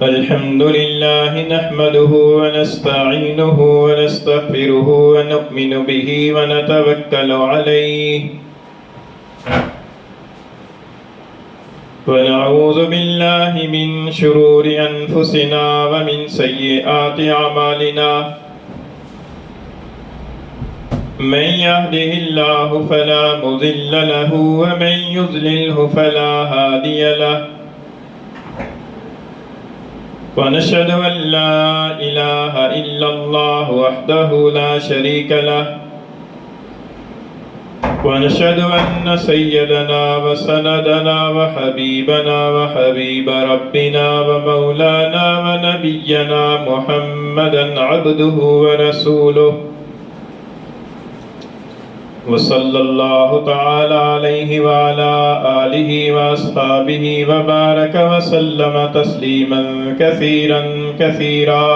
الحمد لله نحمده ونستعينه ونستغفره ونؤمن به ونتوكل عليه ونعوذ بالله من شرور أنفسنا ومن سيئات أعمالنا من يهده الله فلا مضل له ومن يضلله فلا هادي له ونشهد أن لا إله إلا الله وحده لا شريك له ونشهد أن سيدنا وسندنا وحبيبنا وحبيب ربنا ومولانا ونبينا محمدا عبده ورسوله وصلى الله تعالى عليه وعلى آله وأصحابه وبارك وسلم تسليما كثيرا كثيرا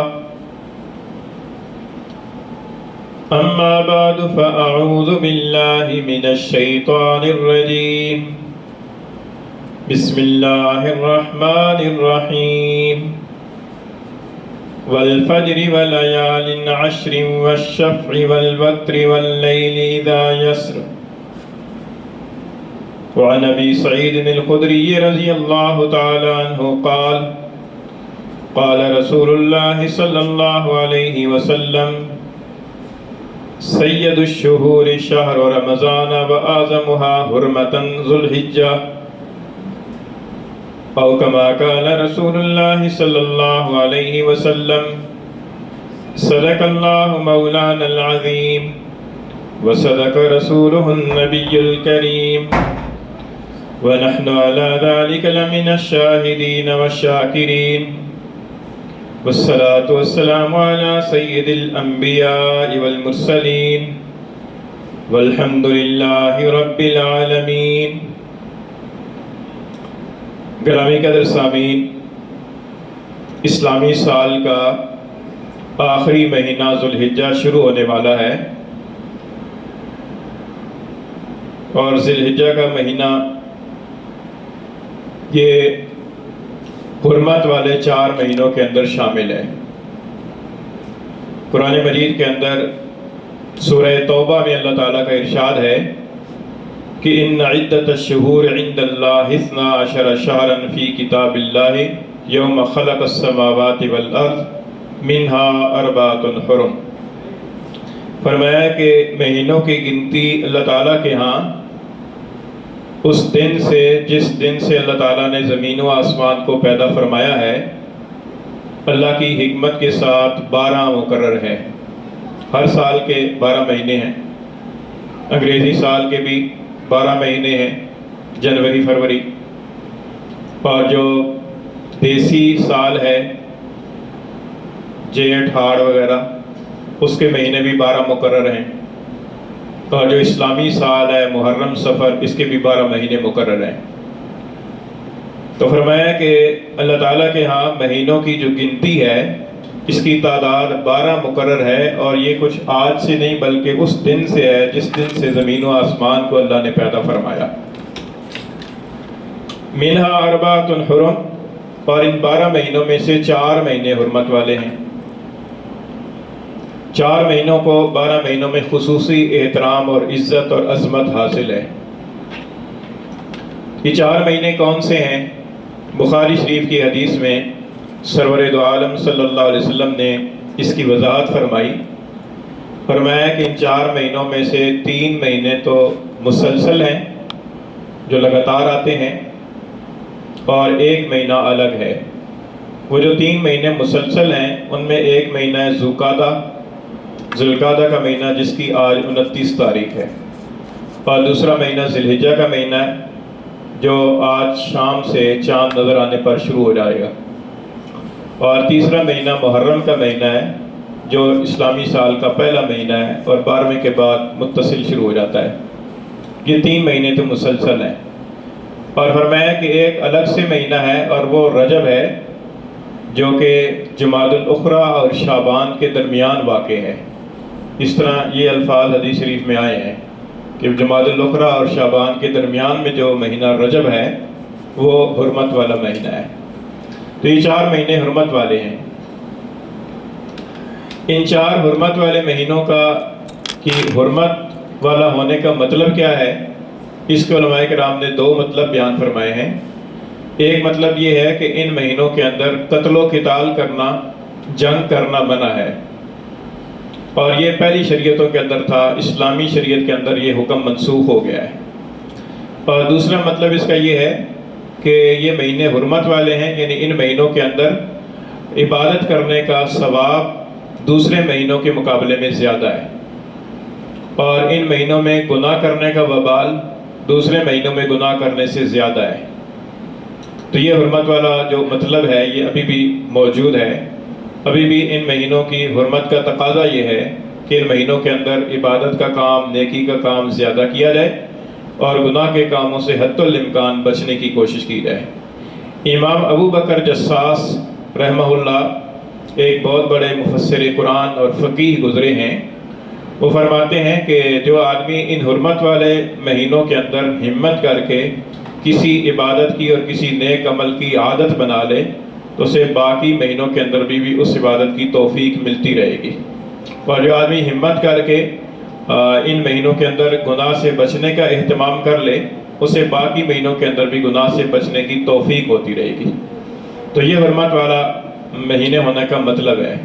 أما بعد فأعوذ بالله من الشيطان الرجيم بسم الله الرحمن الرحيم والفجر وليال عشر والشفع والوتر والليل إذا يسر وعن أبي سعيد الخدري رضي الله تعالى عنه قال قال رسول الله صلى الله عليه وسلم سيد الشهور شهر رمضان وأعظمها حرمة ذو الحجة أو كما قال رسول الله صلى الله عليه وسلم صدق الله مولانا العظيم وصدق رسوله النبي الكريم ونحن على ذلك لمن الشاهدين والشاكرين والصلاة والسلام على سيد الأنبياء والمرسلين والحمد لله رب العالمين. گرامی قدر سامعین، اسلامی سال کا آخری مہینہ ذوالحجہ شروع ہونے والا ہے اور ذوالحجہ کا مہینہ یہ حرمت والے 4 مہینوں کے اندر شامل ہے. قرآن مجید کے اندر سورہ توبہ میں اللہ تعالیٰ کا ارشاد ہے کہ ان عدت الشہور عند اللہ 12 شہرا فی کتاب اللہ یوم خلق السماوات والارض منہا 4 حرم. فرمایا کہ مہینوں کی گنتی اللہ تعالیٰ کے ہاں اس دن سے جس دن سے اللہ تعالیٰ نے زمین و آسمان کو پیدا فرمایا ہے، اللہ کی حکمت کے ساتھ 12 مقرر ہے. ہر سال کے 12 مہینے ہیں، انگریزی سال کے بھی 12 مہینے ہیں، جنوری فروری، اور جو دیسی سال ہے جیٹھ ہاڑ وغیرہ اس کے مہینے بھی 12 مقرر ہیں، اور جو اسلامی سال ہے محرم صفر اس کے بھی 12 مہینے مقرر ہیں. تو فرمایا کہ اللہ تعالیٰ کے ہاں مہینوں کی جو گنتی ہے اس کی تعداد 12 مقرر ہے، اور یہ کچھ آج سے نہیں بلکہ اس دن سے ہے جس دن سے زمین و آسمان کو اللہ نے پیدا فرمایا. منہا 4 حرم، اور ان 12 مہینوں میں سے 4 مہینے حرمت والے ہیں. 4 مہینوں کو 12 مہینوں میں خصوصی احترام اور عزت اور عظمت حاصل ہے. یہ 4 مہینے کون سے ہیں؟ بخاری شریف کی حدیث میں سرور دو عالم صلی اللہ علیہ وسلم نے اس کی وضاحت فرمائی. فرمایا کہ ان 4 مہینوں میں سے 3 مہینے تو مسلسل ہیں جو لگاتار آتے ہیں، اور 1 مہینہ الگ ہے. وہ جو 3 مہینے مسلسل ہیں ان میں ایک مہینہ ہے ذوالقعدہ کا مہینہ جس کی آج 29 تاریخ ہے، اور دوسرا مہینہ ذوالحجہ کا مہینہ ہے جو آج شام سے چاند نظر آنے پر شروع ہو جائے گا، اور تیسرا مہینہ محرم کا مہینہ ہے جو اسلامی سال کا پہلا مہینہ ہے اور 12ویں کے بعد متصل شروع ہو جاتا ہے. یہ 3 مہینے تو مسلسل ہیں. اور فرمایا کہ ایک الگ سے مہینہ ہے اور وہ رجب ہے جو کہ جمادی الاخری اور شعبان کے درمیان واقع ہے. اس طرح یہ الفاظ حدیث شریف میں آئے ہیں کہ جمادی الاخری اور شعبان کے درمیان میں جو مہینہ رجب ہے وہ حرمت والا مہینہ ہے. تو یہ 4 مہینے حرمت والے ہیں۔ ان 4 حرمت والے مہینوں کی حرمت والا ہونے کا مطلب کیا ہے؟ اس کے علماء کرام نے 2 مطلب بیان فرمائے ہیں۔ ایک مطلب یہ ہے کہ ان مہینوں کے اندر قتل و قتال کرنا، جنگ کرنا منع ہے، اور یہ پہلی شریعتوں کے اندر تھا، اسلامی شریعت کے اندر یہ حکم منسوخ ہو گیا ہے۔ اور دوسرا مطلب اس کا یہ ہے کہ یہ مہینے حرمت والے ہیں، یعنی ان مہینوں کے اندر عبادت کرنے کا ثواب دوسرے مہینوں کے مقابلے میں زیادہ ہے، اور ان مہینوں میں گناہ کرنے کا وبال دوسرے مہینوں میں گناہ کرنے سے زیادہ ہے۔ تو یہ حرمت والا جو مطلب ہے یہ ابھی بھی موجود ہے۔ ابھی بھی ان مہینوں کی حرمت کا تقاضا یہ ہے کہ ان مہینوں کے اندر عبادت کا کام، نیکی کا کام زیادہ کیا جائے، اور گناہ کے کاموں سے حد الامکان بچنے کی کوشش کی جائے۔ امام ابو بکر جساس رحمہ اللہ ایک بہت بڑے مفسر قرآن اور فقیہ گزرے ہیں۔ وہ فرماتے ہیں کہ جو آدمی ان حرمت والے مہینوں کے اندر ہمت کر کے کسی عبادت کی اور کسی نیک عمل کی عادت بنا لے تو اسے باقی مہینوں کے اندر بھی اس عبادت کی توفیق ملتی رہے گی، اور جو آدمی ہمت کر کے ان مہینوں کے اندر گناہ سے بچنے کا اہتمام کر لے اسے باقی مہینوں کے اندر بھی گناہ سے بچنے کی توفیق ہوتی رہے گی۔ تو یہ حرمت والا مہینے ہونے کا مطلب ہے۔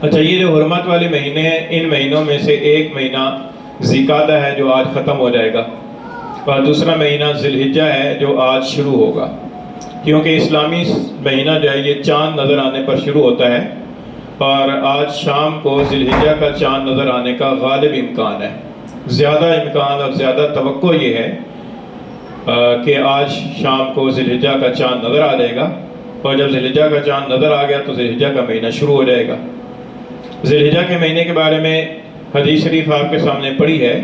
اچھا، یہ جو حرمت والے مہینے ہیں، ان مہینوں میں سے ایک مہینہ ذی-القعدہ ہے جو آج ختم ہو جائے گا، اور دوسرا مہینہ ذی الحجہ ہے جو آج شروع ہوگا، کیونکہ اسلامی مہینہ جو ہے یہ چاند نظر آنے پر شروع ہوتا ہے، اور آج شام کو ذی الحجہ کا چاند نظر آنے کا غالب امکان ہے۔ زیادہ امکان اور زیادہ توقع یہ ہے کہ آج شام کو ذی الحجہ کا چاند نظر آ جائے گا، اور جب ذی الحجہ کا چاند نظر آ گیا تو ذی الحجہ کا مہینہ شروع ہو جائے گا۔ ذی الحجہ کے مہینے کے بارے میں حدیث شریف آپ کے سامنے پڑھی ہے۔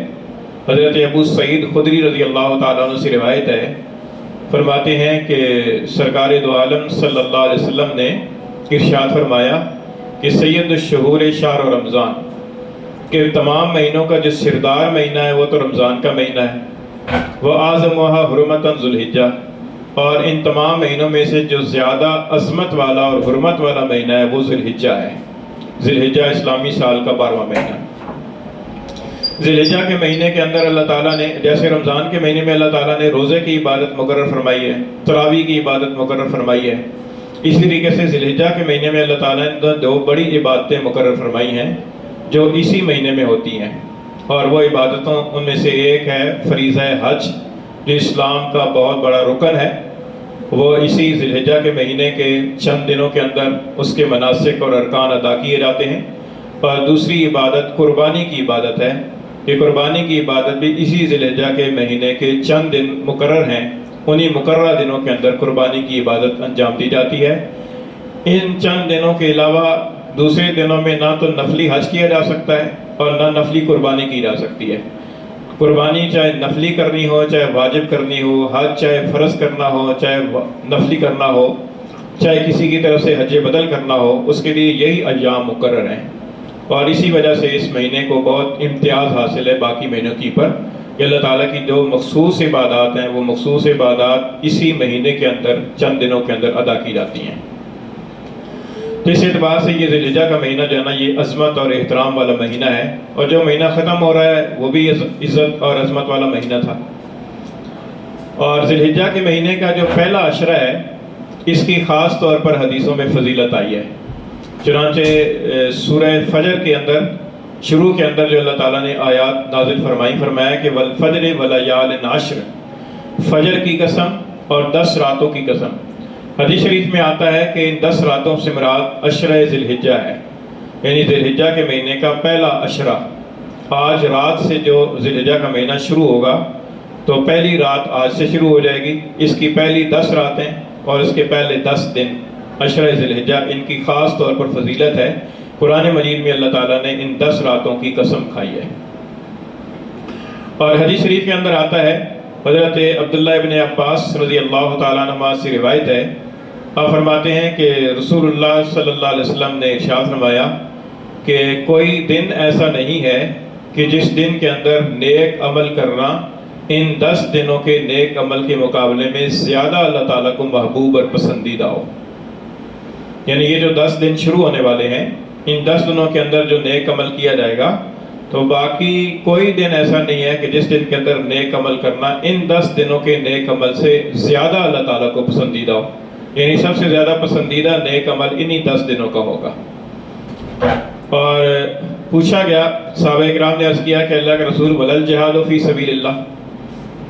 حضرت ابو سعید خدری رضی اللہ تعالیٰ عنہ سے روایت ہے، فرماتے ہیں کہ سرکار دو عالم صلی اللہ علیہ وسلم نے ارشاد فرمایا کہ سید الشہور شہر رمضان، کہ تمام مہینوں کا جو سردار مہینہ ہے وہ تو رمضان کا مہینہ ہے، وہ اعظمھا حرمتاً ذو الحجہ، اور ان تمام مہینوں میں سے جو زیادہ عظمت والا اور حرمت والا مہینہ ہے وہ ذی الحجہ ہے۔ ذی الحجہ اسلامی سال کا 12واں مہینہ۔ ذی الحجہ کے مہینے کے اندر اللہ تعالیٰ نے، جیسے رمضان کے مہینے میں اللہ تعالیٰ نے روزے کی عبادت مقرر فرمائی ہے، تراویح کی عبادت مقرر فرمائی ہے، اسی طریقے سے ذی الحجہ کے مہینے میں اللہ تعالیٰ نے 2 بڑی عبادتیں مقرر فرمائی ہیں جو اسی مہینے میں ہوتی ہیں، اور وہ عبادتوں ان میں سے ایک ہے فریضہ حج، جو اسلام کا بہت بڑا رکن ہے۔ وہ اسی ذی الحجہ کے مہینے کے چند دنوں کے اندر اس کے مناسک اور ارکان ادا کیے جاتے ہیں۔ اور دوسری عبادت قربانی کی عبادت ہے۔ یہ قربانی کی عبادت بھی اسی ذی الحجہ کے مہینے کے چند دن مقرر ہیں، انہی مقررہ دنوں کے اندر قربانی کی عبادت انجام دی جاتی ہے۔ ان چند دنوں کے علاوہ دوسرے دنوں میں نہ تو نفلی حج کیا جا سکتا ہے اور نہ نفلی قربانی کی جا سکتی ہے۔ قربانی چاہے نفلی کرنی ہو، چاہے واجب کرنی ہو، حج چاہے فرض کرنا ہو، چاہے نفلی کرنا ہو، چاہے کسی کی طرف سے حج بدل کرنا ہو، اس کے لیے یہی ایام مقرر ہیں، اور اسی وجہ سے اس مہینے کو بہت امتیاز حاصل ہے باقی مہینوں کی پر، کہ اللہ تعالیٰ کی جو مخصوص عبادات ہیں وہ مخصوص عبادات اسی مہینے کے اندر چند دنوں کے اندر ادا کی جاتی ہیں۔ تو اس اعتبار سے یہ ذی الحجہ کا مہینہ جو ہے نا یہ عظمت اور احترام والا مہینہ ہے، اور جو مہینہ ختم ہو رہا ہے وہ بھی عزت اور عظمت والا مہینہ تھا۔ اور ذی الحجہ کے مہینے کا جو پہلا عشرہ ہے اس کی خاص طور پر حدیثوں میں فضیلت آئی ہے۔ چنانچہ سورہ فجر کے اندر شروع کے اندر جو اللہ تعالیٰ نے آیات نازل فرمایا کہ والفجر ولیال عشر، فجر کی قسم اور 10 راتوں کی قسم۔ حدیث شریف میں آتا ہے کہ ان 10 راتوں سے مراد عشرہ ذی الحجہ ہے، یعنی ذی الحجہ کے مہینے کا پہلا عشرہ۔ آج رات سے جو ذی الحجہ کا مہینہ شروع ہوگا تو پہلی رات آج سے شروع ہو جائے گی، اس کی پہلی 10 راتیں اور اس کے پہلے 10 دن عشرہ ذی الحجہ، ان کی خاص طور پر فضیلت ہے۔ قرآن مجید میں اللہ تعالیٰ نے ان 10 راتوں کی قسم کھائی ہے۔ اور حدیث شریف کے اندر آتا ہے، حضرت عبداللہ ابن عباس رضی اللہ تعالیٰ عنہ سے روایت ہے، آپ فرماتے ہیں کہ رسول اللہ صلی اللہ علیہ وسلم نے ارشاد فرمایا کہ کوئی دن ایسا نہیں ہے کہ جس دن کے اندر نیک عمل کرنا ان 10 دنوں کے نیک عمل کے مقابلے میں زیادہ اللہ تعالیٰ کو محبوب اور پسندیدہ ہو۔ یعنی یہ جو 10 دن شروع ہونے والے ہیں، ان 10 دنوں کے اندر جو نیک عمل کیا جائے گا، تو باقی کوئی دن ایسا نہیں ہے کہ جس دن کے اندر نیک عمل کرنا ان 10 دنوں کے نیک عمل سے زیادہ اللہ تعالیٰ کو پسندیدہ ہو. یعنی سب سے زیادہ پسندیدہ نیک عمل انہی 10 دنوں کا ہوگا. اور پوچھا گیا، صحابہ کرام نے عرض کیا کہ اللہ کے رسول ولل جہاد فی سبیل اللہ،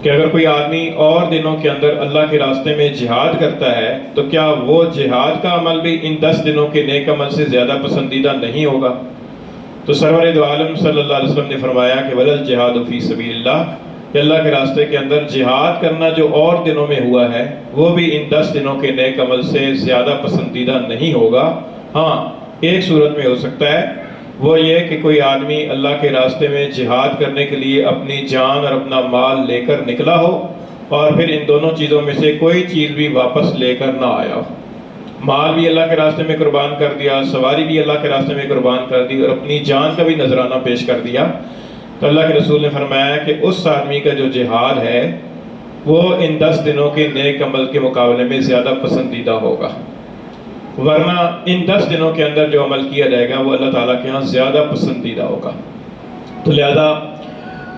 کہ اگر کوئی آدمی اور دنوں کے اندر اللہ کے راستے میں جہاد کرتا ہے تو کیا وہ جہاد کا عمل بھی ان 10 دنوں کے نیک عمل سے زیادہ پسندیدہ نہیں ہوگا؟ تو سرور دو عالم صلی اللہ علیہ وسلم نے فرمایا کہ ولل جہاد فی سبیل اللہ، کہ اللہ کے راستے کے اندر جہاد کرنا جو اور دنوں میں ہوا ہے وہ بھی ان 10 دنوں کے نیک عمل سے زیادہ پسندیدہ نہیں ہوگا. ہاں، ایک صورت میں ہو سکتا ہے، وہ یہ کہ کوئی آدمی اللہ کے راستے میں جہاد کرنے کے لیے اپنی جان اور اپنا مال لے کر نکلا ہو اور پھر ان دونوں چیزوں میں سے کوئی چیز بھی واپس لے کر نہ آیا ہو. مال بھی اللہ کے راستے میں قربان کر دیا، سواری بھی اللہ کے راستے میں قربان کر دی، اور اپنی جان کا بھی نذرانہ پیش کر دیا. تو اللہ کے رسول نے فرمایا کہ اس آدمی کا جو جہاد ہے وہ ان 10 دنوں کے نیک عمل کے مقابلے میں زیادہ پسندیدہ ہوگا، ورنہ ان 10 دنوں کے اندر جو عمل کیا جائے گا وہ اللہ تعالیٰ کے ہاں زیادہ پسندیدہ ہوگا. تو لہذا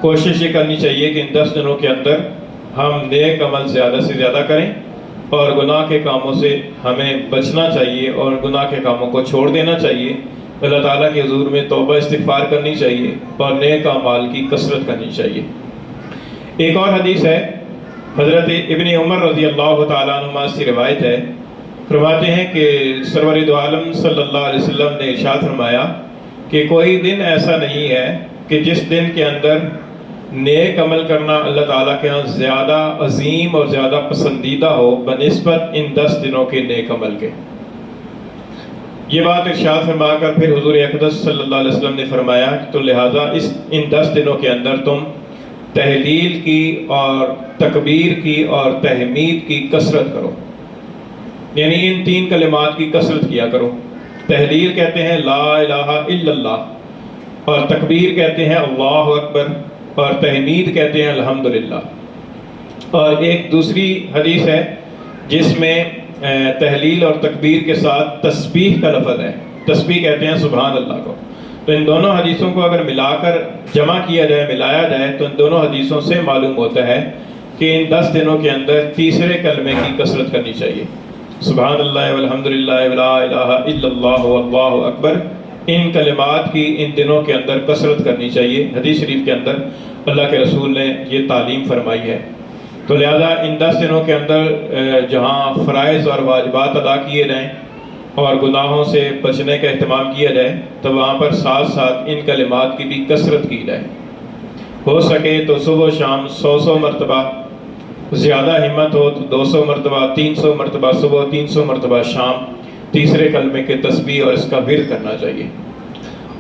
کوشش یہ کرنی چاہیے کہ ان 10 دنوں کے اندر ہم نیک عمل زیادہ سے زیادہ کریں، اور گناہ کے کاموں سے ہمیں بچنا چاہیے اور گناہ کے کاموں کو چھوڑ دینا چاہیے. اللہ تعالیٰ کے حضور میں توبہ استغفار کرنی چاہیے اور نیک اعمال کی کثرت کرنی چاہیے. ایک اور حدیث ہے، حضرت ابن عمر رضی اللہ تعالیٰ عنہما سے روایت ہے، فرماتے ہیں کہ سرور دو عالم صلی اللہ علیہ وسلم نے ارشاد فرمایا کہ کوئی دن ایسا نہیں ہے کہ جس دن کے اندر نیک عمل کرنا اللہ تعالیٰ کے ہاں زیادہ عظیم اور زیادہ پسندیدہ ہو بنسبت ان 10 دنوں کے نیک عمل کے. یہ بات ارشاد فرما کر پھر حضور اقدس صلی اللہ علیہ وسلم نے فرمایا تو لہٰذا ان 10 دنوں کے اندر تم تہلیل کی اور تکبیر کی اور تحمید کی کثرت کرو. یعنی ان 3 کلمات کی کثرت کیا کرو. تہلیل کہتے ہیں لا الہ الا اللہ، اور تکبیر کہتے ہیں اللہ اکبر، اور تحمید کہتے ہیں الحمدللہ. اور ایک دوسری حدیث ہے جس میں تحلیل اور تکبیر کے ساتھ تسبیح کا لفظ ہے. تسبیح کہتے ہیں سبحان اللہ کو. تو ان دونوں حدیثوں کو اگر ملا کر جمع کیا جائے، ملایا جائے، تو ان دونوں حدیثوں سے معلوم ہوتا ہے کہ ان 10 دنوں کے اندر تیسرے کلمے کی کثرت کرنی چاہیے. سبحان اللہ والحمدللہ ولا الہ الا اللہ واللہ اکبر، ان کلمات کی ان دنوں کے اندر کثرت کرنی چاہیے. حدیث شریف کے اندر اللہ کے رسول نے یہ تعلیم فرمائی ہے. تو لہذا ان 10 دنوں کے اندر جہاں فرائض اور واجبات ادا کیے جائیں اور گناہوں سے بچنے کا اہتمام کیا جائے، تو وہاں پر ساتھ ساتھ ان کلمات کی بھی کثرت کی جائے. ہو سکے تو صبح و شام 100 مرتبہ، زیادہ ہمت ہو تو 200 مرتبہ، 300 مرتبہ صبح، 300 مرتبہ شام تیسرے کلمے کے تسبیح اور اس کا ورد کرنا چاہیے.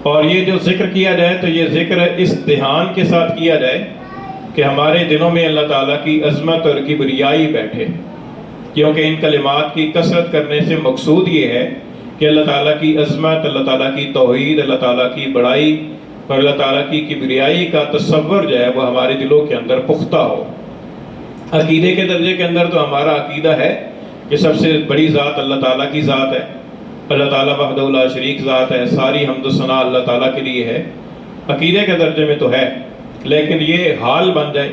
اور یہ جو ذکر کیا جائے تو یہ ذکر اس دھیان کے ساتھ کیا جائے کہ ہمارے دلوں میں اللہ تعالیٰ کی عظمت اور کبریائی بیٹھے، کیونکہ ان کلمات کی کثرت کرنے سے مقصود یہ ہے کہ اللہ تعالیٰ کی عظمت، اللہ تعالیٰ کی توحید، اللہ تعالیٰ کی بڑائی اور اللہ تعالیٰ کی کبریائی کا تصور جو ہے وہ ہمارے دلوں کے اندر پختہ ہو. عقیدے کے درجے کے اندر تو ہمارا عقیدہ ہے کہ سب سے بڑی ذات اللہ تعالیٰ کی ذات ہے، اللہ تعالیٰ وحدہ لا شریک ذات ہے، ساری حمد و ثنا اللہ تعالیٰ کے لیے ہے. عقیدے کے درجے میں تو ہے، لیکن یہ حال بن جائے،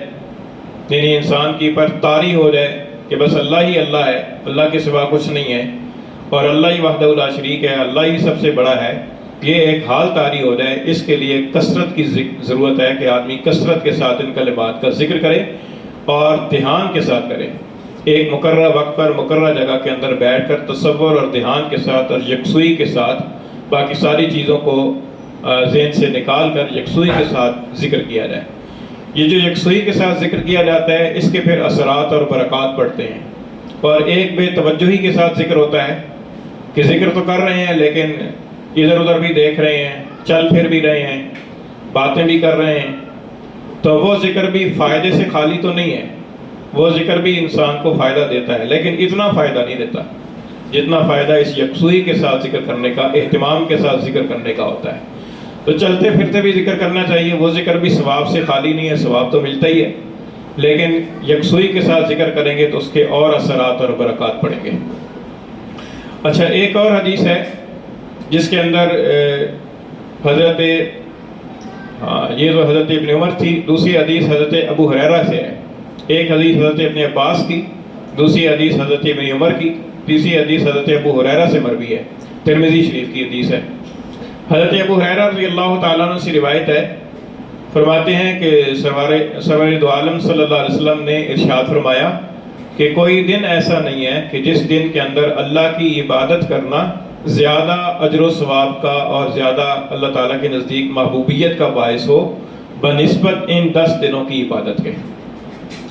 یعنی انسان کی پر طاری ہو جائے کہ بس اللہ ہی اللہ ہے، اللہ کے سوا کچھ نہیں ہے، اور اللہ ہی وحدہ لا شریک ہے، اللہ ہی سب سے بڑا ہے، یہ ایک حال طاری ہو جائے. اس کے لیے کثرت کی ضرورت ہے کہ آدمی کثرت کے ساتھ ان کلمات کا ذکر کرے اور دھیان کے ساتھ کرے. ایک مقررہ وقت پر مقررہ جگہ کے اندر بیٹھ کر تصور اور دھیان کے ساتھ اور یکسوئی کے ساتھ باقی ساری چیزوں کو ذہن سے نکال کر یکسوئی کے ساتھ ذکر کیا جائے. یہ جو یکسوئی کے ساتھ ذکر کیا جاتا ہے اس کے پھر اثرات اور برکات پڑتے ہیں. اور ایک بے توجہی کے ساتھ ذکر ہوتا ہے کہ ذکر تو کر رہے ہیں لیکن ادھر ادھر بھی دیکھ رہے ہیں، چل پھر بھی رہے ہیں، باتیں بھی کر رہے ہیں، تو وہ ذکر بھی فائدے سے خالی تو نہیں ہے. وہ ذکر بھی انسان کو فائدہ دیتا ہے لیکن اتنا فائدہ نہیں دیتا جتنا فائدہ اس یکسوئی کے ساتھ ذکر کرنے کا، اہتمام کے ساتھ ذکر کرنے کا ہوتا ہے. تو چلتے پھرتے بھی ذکر کرنا چاہیے. وہ ذکر بھی ثواب سے خالی نہیں ہے، ثواب تو ملتا ہی ہے، لیکن یکسوئی کے ساتھ ذکر کریں گے تو اس کے اور اثرات اور برکات پڑیں گے. اچھا، ایک اور حدیث ہے جس کے اندر حضرت یہ تو حضرت ابن عمر تھی، دوسری حدیث حضرت ابو ہریرہ سے ہے. ایک حدیث حضرت ابن عباس کی، دوسری حدیث حضرت ابن عمر کی، تیسری حدیث حضرت ابو ہریرہ سے مروی ہے، ترمذی شریف کی حدیث ہے. حضرت ابو ہریرہ رضی اللہ تعالیٰ عنہ سے روایت ہے، فرماتے ہیں کہ سرور دو عالم صلی اللہ علیہ وسلم نے ارشاد فرمایا کہ کوئی دن ایسا نہیں ہے کہ جس دن کے اندر اللہ کی عبادت کرنا زیادہ اجر و ثواب کا اور زیادہ اللہ تعالیٰ کے نزدیک محبوبیت کا باعث ہو بنسبت ان 10 دنوں کی عبادت کے.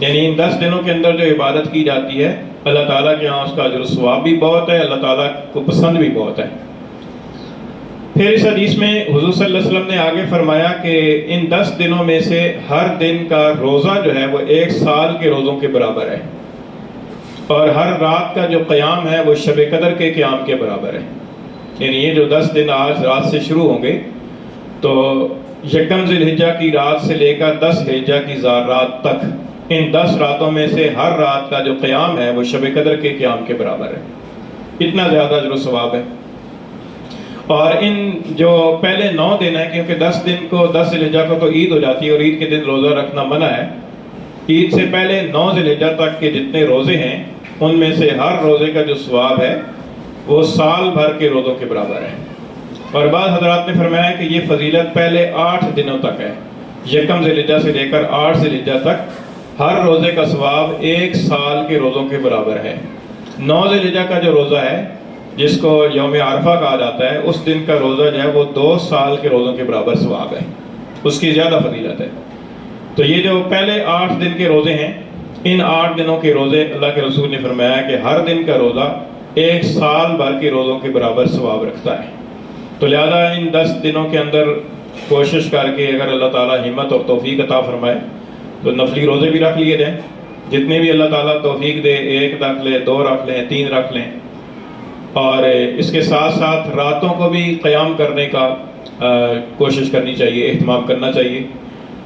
یعنی ان 10 دنوں کے اندر جو عبادت کی جاتی ہے اللہ تعالیٰ کے ہاں اس کا اجر و ثواب بھی بہت ہے، اللہ تعالیٰ کو پسند بھی بہت ہے. پھر اس حدیث میں حضور صلی اللہ علیہ وسلم نے آگے فرمایا کہ ان 10 دنوں میں سے ہر دن کا روزہ جو ہے وہ 1 سال کے روزوں کے برابر ہے، اور ہر رات کا جو قیام ہے وہ شب قدر کے قیام کے برابر ہے. یعنی یہ جو 10 دن آج رات سے شروع ہوں گے تو یکم ذی الحجہ کی رات سے لے کر 10 ذی الحجہ کی رات تک، ان 10 راتوں میں سے ہر رات کا جو قیام ہے وہ شب قدر کے قیام کے برابر ہے. اتنا زیادہ اجر و ثواب ہے. اور ان جو پہلے 9 دن ہیں، کیونکہ 10 دن کو 10 ذی الحجہ کو تو عید ہو جاتی ہے اور عید کے دن روزہ رکھنا منع ہے. عید سے پہلے 9 ذی الحجہ تک کے جتنے روزے ہیں ان میں سے ہر روزے کا جو ثواب ہے وہ سال بھر کے روزوں کے برابر ہے. اور بعض حضرات نے فرمایا کہ یہ فضیلت پہلے 8 دنوں تک ہے، یکم ذی الحجہ سے لے کر 8 ذی الحجہ تک ہر روزے کا ثواب 1 سال کے روزوں کے برابر ہے. 9 ذی الحجہ کا جو روزہ ہے جس کو یوم عرفہ کہا جاتا ہے، اس دن کا روزہ جو ہے وہ 2 سال کے روزوں کے برابر ثواب ہے، اس کی زیادہ فضیلت ہے. تو یہ جو پہلے 8 دن کے روزے ہیں، ان 8 دنوں کے روزے اللہ کے رسول نے فرمایا کہ ہر دن کا روزہ 1 سال بھر کے روزوں کے برابر ثواب رکھتا ہے. تو لہذا ان 10 دنوں کے اندر کوشش کر کے اگر اللہ تعالیٰ ہمت اور توفیق عطا فرمائے تو نفلی روزے بھی رکھ لیے جائیں، جتنے بھی اللہ تعالیٰ توفیق دے، 1 رکھ لیں، 2 رکھ لیں، 3 رکھ لیں. اور اس کے ساتھ ساتھ راتوں کو بھی قیام کرنے کا کوشش کرنی چاہیے، اہتمام کرنا چاہیے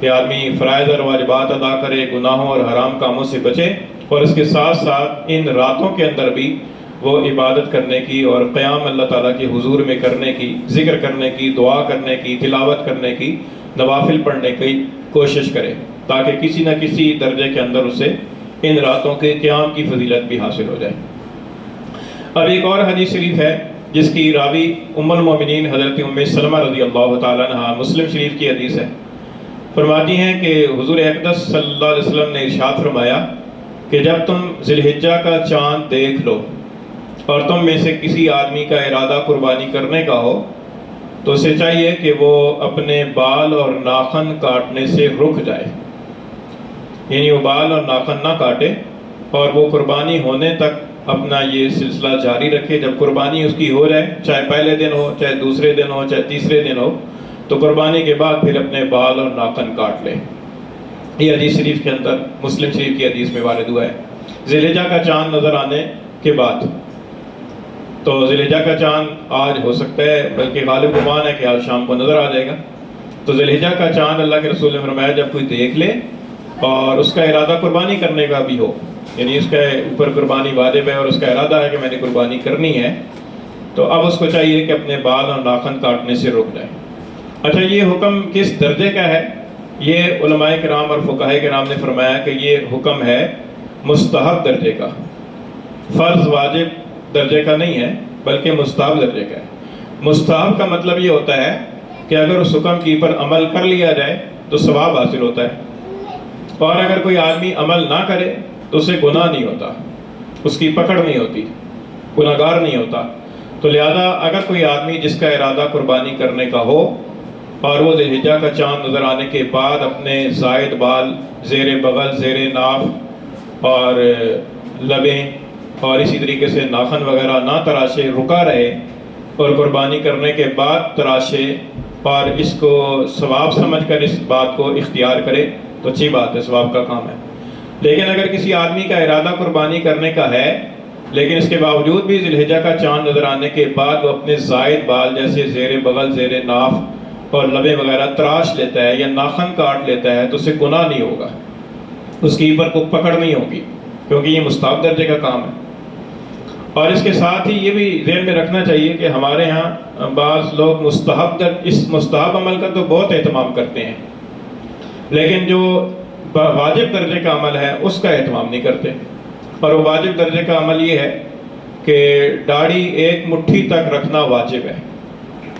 کہ آدمی فرائض اور واجبات ادا کرے، گناہوں اور حرام کاموں سے بچے، اور اس کے ساتھ ساتھ ان راتوں کے اندر بھی وہ عبادت کرنے کی اور قیام اللہ تعالیٰ کے حضور میں کرنے کی، ذکر کرنے کی، دعا کرنے کی، تلاوت کرنے کی، نوافل پڑھنے کی کوشش کرے تاکہ کسی نہ کسی درجے کے اندر اسے ان راتوں کے قیام کی فضیلت بھی حاصل ہو جائے. اب ایک اور حدیث شریف ہے جس کی راوی ام المومنین حضرت ام سلمہ رضی اللہ تعالیٰ عنہ، مسلم شریف کی حدیث ہے. فرماتی ہیں کہ حضور اقدس صلی اللہ علیہ وسلم نے ارشاد فرمایا کہ جب تم ذی الحجہ کا چاند دیکھ لو اور تم میں سے کسی آدمی کا ارادہ قربانی کرنے کا ہو تو اسے چاہیے کہ وہ اپنے بال اور ناخن کاٹنے سے رک جائے. یعنی وہ بال اور ناخن نہ کاٹے اور وہ قربانی ہونے تک اپنا یہ سلسلہ جاری رکھے. جب قربانی اس کی ہو جائے، چاہے پہلے دن ہو، چاہے دوسرے دن ہو، چاہے تیسرے دن ہو، تو قربانی کے بعد پھر اپنے بال اور ناخن کاٹ لے. یہ حدیث شریف کے اندر مسلم شریف کی حدیث میں وارد ہوا ہے. ذی الحجہ کا چاند نظر آنے کے بعد، تو ذی الحجہ کا چاند آج ہو سکتا ہے، بلکہ غالب گمان ہے کہ آج شام کو نظر آ جائے گا. تو ذی الحجہ کا چاند اللہ کے رسول نے فرمایا جب کوئی دیکھ لے اور اس کا ارادہ قربانی کرنے کا بھی ہو، یعنی اس کے اوپر قربانی واجب ہے اور اس کا ارادہ ہے کہ میں نے قربانی کرنی ہے، تو اب اس کو چاہیے کہ اپنے بال اور ناخن کاٹنے سے رک جائے. اچھا، یہ حکم کس درجے کا ہے؟ یہ علماء کرام اور فقہاء کرام نے فرمایا کہ یہ حکم ہے مستحب درجے کا، فرض واجب درجے کا نہیں ہے بلکہ مستحب درجے کا ہے. مستحب کا مطلب یہ ہوتا ہے کہ اگر اس حکم کی پر عمل کر لیا جائے تو ثواب حاصل ہوتا ہے، اور اگر کوئی آدمی عمل نہ کرے تو اسے گناہ نہیں ہوتا، اس کی پکڑ نہیں ہوتی، گناہ گار نہیں ہوتا. تو لہذا اگر کوئی آدمی جس کا ارادہ قربانی کرنے کا ہو اور وہ ذی الحجہ کا چاند نظر آنے کے بعد اپنے زائد بال زیر بغل، زیر ناف اور لبیں اور اسی طریقے سے ناخن وغیرہ نہ تراشے، رکا رہے اور قربانی کرنے کے بعد تراشے اور اس کو ثواب سمجھ کر اس بات کو اختیار کرے تو اچھی بات ہے، ثواب کا کام ہے. لیکن اگر کسی آدمی کا ارادہ قربانی کرنے کا ہے لیکن اس کے باوجود بھی ذی الحجہ کا چاند نظر آنے کے بعد وہ اپنے زائد بال جیسے زیر بغل، زیر ناف اور لبیں وغیرہ تراش لیتا ہے یا ناخن کاٹ لیتا ہے تو اسے گناہ نہیں ہوگا، اس کی پر کو پکڑ نہیں ہوگی، کیونکہ یہ مستحب درجے کا کام ہے. اور اس کے ساتھ ہی یہ بھی ذہن میں رکھنا چاہیے کہ ہمارے ہاں بعض لوگ اس مستحب عمل کا تو بہت اہتمام کرتے ہیں، لیکن جو واجب درجے کا عمل ہے اس کا اہتمام نہیں کرتے۔ اور وہ واجب درجے کا عمل یہ ہے کہ داڑھی ایک مٹھی تک رکھنا واجب ہے۔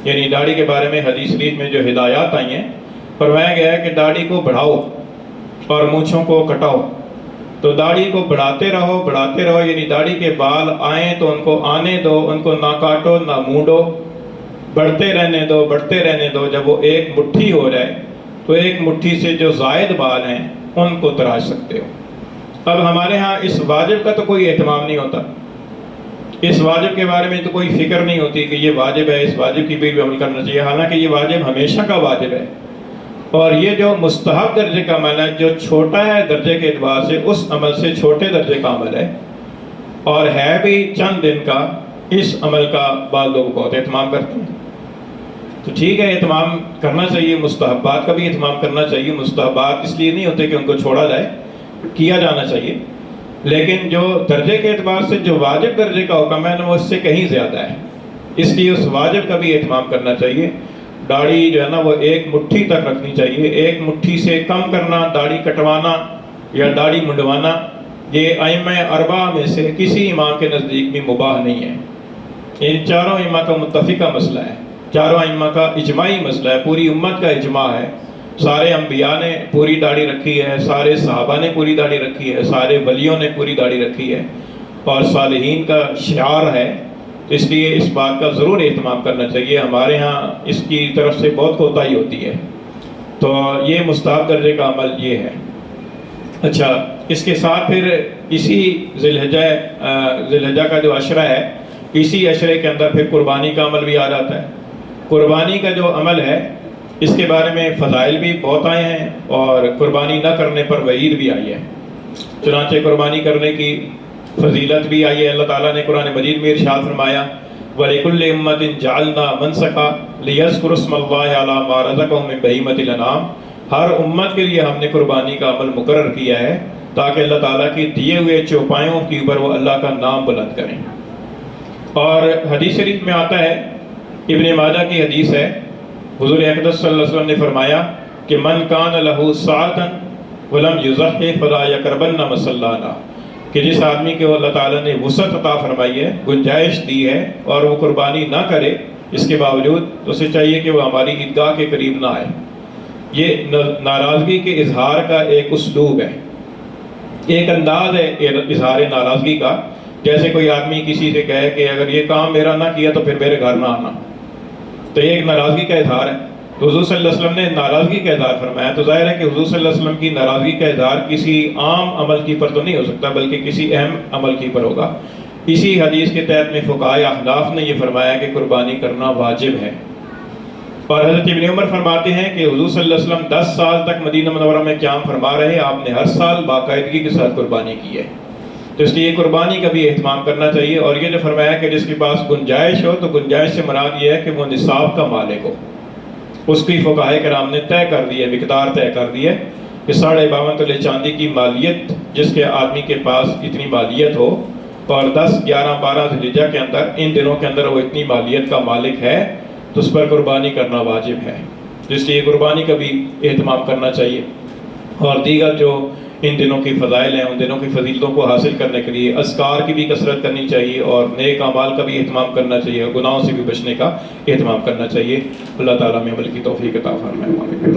یعنی داڑھی کے بارے میں حدیث شریف میں جو ہدایات آئی ہیں، فرمایا گیا ہے کہ داڑھی کو بڑھاؤ اور مونچھوں کو کٹاؤ۔ تو داڑھی کو بڑھاتے رہو، یعنی داڑھی کے بال آئیں تو ان کو آنے دو، ان کو نہ کاٹو نہ مونڈو، بڑھتے رہنے دو۔ جب وہ ایک مٹھی ہو جائے تو ایک مٹھی سے جو زائد بال ہیں ان کو تراش سکتے ہو۔ اب ہمارے ہاں اس واجب کا تو کوئی اہتمام نہیں ہوتا، اس واجب کے بارے میں تو کوئی فکر نہیں ہوتی کہ یہ واجب ہے، اس واجب کی بھی عمل کرنا چاہیے، حالانکہ یہ واجب ہمیشہ کا واجب ہے۔ اور یہ جو مستحب درجے کا عمل ہے، جو چھوٹا ہے درجے کے اعتبار سے، اس عمل سے چھوٹے درجے کا عمل ہے، اور ہے بھی چند دن کا، اس عمل کا بعض لوگ بہت اہتمام کرتے ہیں۔ تو ٹھیک ہے، اہتمام کرنا چاہیے، مستحبات کا بھی اہتمام کرنا چاہیے۔ مستحبات اس لیے نہیں ہوتے کہ ان کو چھوڑا جائے، کیا جانا چاہیے، لیکن جو درجے کے اعتبار سے جو واجب درجے کا حکم ہے وہ اس سے کہیں زیادہ ہے، اس لیے اس واجب کا بھی اہتمام کرنا چاہیے۔ داڑھی جو ہے نا وہ ایک مٹھی تک رکھنی چاہیے، ایک مٹھی سے کم کرنا، داڑھی کٹوانا یا داڑھی منڈوانا، یہ ائمہ اربعہ میں سے کسی امام کے نزدیک بھی مباح نہیں ہے۔ ان چاروں ائمہ کا متفقہ مسئلہ ہے، چاروں ائمہ کا اجماعی مسئلہ ہے، پوری امت کا اجماع ہے۔ سارے انبیاء نے پوری داڑھی رکھی ہے، سارے صحابہ نے پوری داڑھی رکھی ہے، سارے ولیوں نے پوری داڑھی رکھی ہے، اور صالحین کا شعار ہے، اس لیے اس بات کا ضرور اہتمام کرنا چاہیے۔ ہمارے ہاں اس کی طرف سے بہت کوتاہی ہوتی ہے، تو یہ مستحب درجے کا عمل یہ ہے۔ اچھا، اس کے ساتھ پھر اسی ذی الحجہ کا جو عشرہ ہے، اسی عشرے کے اندر پھر قربانی کا عمل بھی آ جاتا ہے۔ قربانی کا جو عمل ہے اس کے بارے میں فضائل بھی بہت آئے ہیں، اور قربانی نہ کرنے پر وعید بھی آئی ہے۔ چنانچہ قربانی کرنے کی فضیلت بھی آئی ہے۔ اللہ تعالیٰ نے قرآن مجید میں ارشاد فرمایا، وَلِكُلِّ أُمَّةٍ جَعَلْنَا مَنْسَكًا لِيَذْكُرُوا اسْمَ اللَّهِ عَلَىٰ مَا رَزَقَهُم مِّن بَهِيمَةِ الْأَنْعَامِ۔ ہر امت کے لیے ہم نے قربانی کا عمل مقرر کیا ہے تاکہ اللہ تعالیٰ کی دیے ہوئے چوپایوں کے اوپر وہ اللہ کا نام بلند کریں۔ اور حدیث شریف میں آتا ہے، ابن ماجہ کی حدیث ہے، حضور اقدس صلی اللہ علیہ وسلم نے فرمایا کہ من کان لہ ساعۃ ولم یضحی فلا یقربن مصلانا، کہ جس آدمی کو اللہ تعالیٰ نے وسعت عطا فرمائی ہے، گنجائش دی ہے، اور وہ قربانی نہ کرے اس کے باوجود، تو اسے چاہیے کہ وہ ہماری عیدگاہ کے قریب نہ آئے۔ یہ ناراضگی کے اظہار کا ایک اسلوب ہے، ایک انداز ہے اظہار ناراضگی کا۔ جیسے کوئی آدمی کسی سے کہے کہ اگر یہ کام میرا نہ کیا تو پھر میرے گھر نہ آنا، تو یہ ایک ناراضگی کا اظہار ہے۔ تو حضور صلی اللہ علیہ وسلم نے ناراضگی کا اظہار فرمایا، تو ظاہر ہے کہ حضور صلی اللہ علیہ وسلم کی ناراضگی کا اظہار کسی عام عمل کی پر تو نہیں ہو سکتا، بلکہ کسی اہم عمل کی پر ہوگا۔ اسی حدیث کے تحت میں فقہائے احناف نے یہ فرمایا کہ قربانی کرنا واجب ہے۔ اور حضرت ابن عمر فرماتے ہیں کہ حضور صلی اللہ علیہ وسلم 10 سال تک مدینہ منورہ میں قیام فرما رہے، آپ نے ہر سال باقاعدگی کے ساتھ قربانی کی ہے۔ تو اس لیے قربانی کا بھی اہتمام کرنا چاہیے۔ اور یہ جو فرمایا کہ جس کے پاس گنجائش ہو، تو گنجائش سے مراد یہ ہے کہ وہ نصاب کا مالک ہو۔ اس کی فقہائے کرام نے طے کر دی ہے، مقدار طے کر دی ہے کہ 52.5 تولے چاندی کی مالیت جس کے آدمی کے پاس اتنی مالیت ہو، اور 10، 11، 12 ذی الحجہ کے اندر، ان دنوں کے اندر وہ اتنی مالیت کا مالک ہے، تو اس پر قربانی کرنا واجب ہے۔ اس لیے قربانی کا بھی اہتمام کرنا چاہیے۔ اور دیگر جو ان دنوں کی فضائل ہیں، ان دنوں کی فضیلتوں کو حاصل کرنے کے لیے اذکار کی بھی کثرت کرنی چاہیے، اور نیک اعمال کا بھی اہتمام کرنا چاہیے، اور گناہوں سے بھی بچنے کا اہتمام کرنا چاہیے۔ اللہ تعالیٰ میں عمل کی توفیق عطا فرمائے۔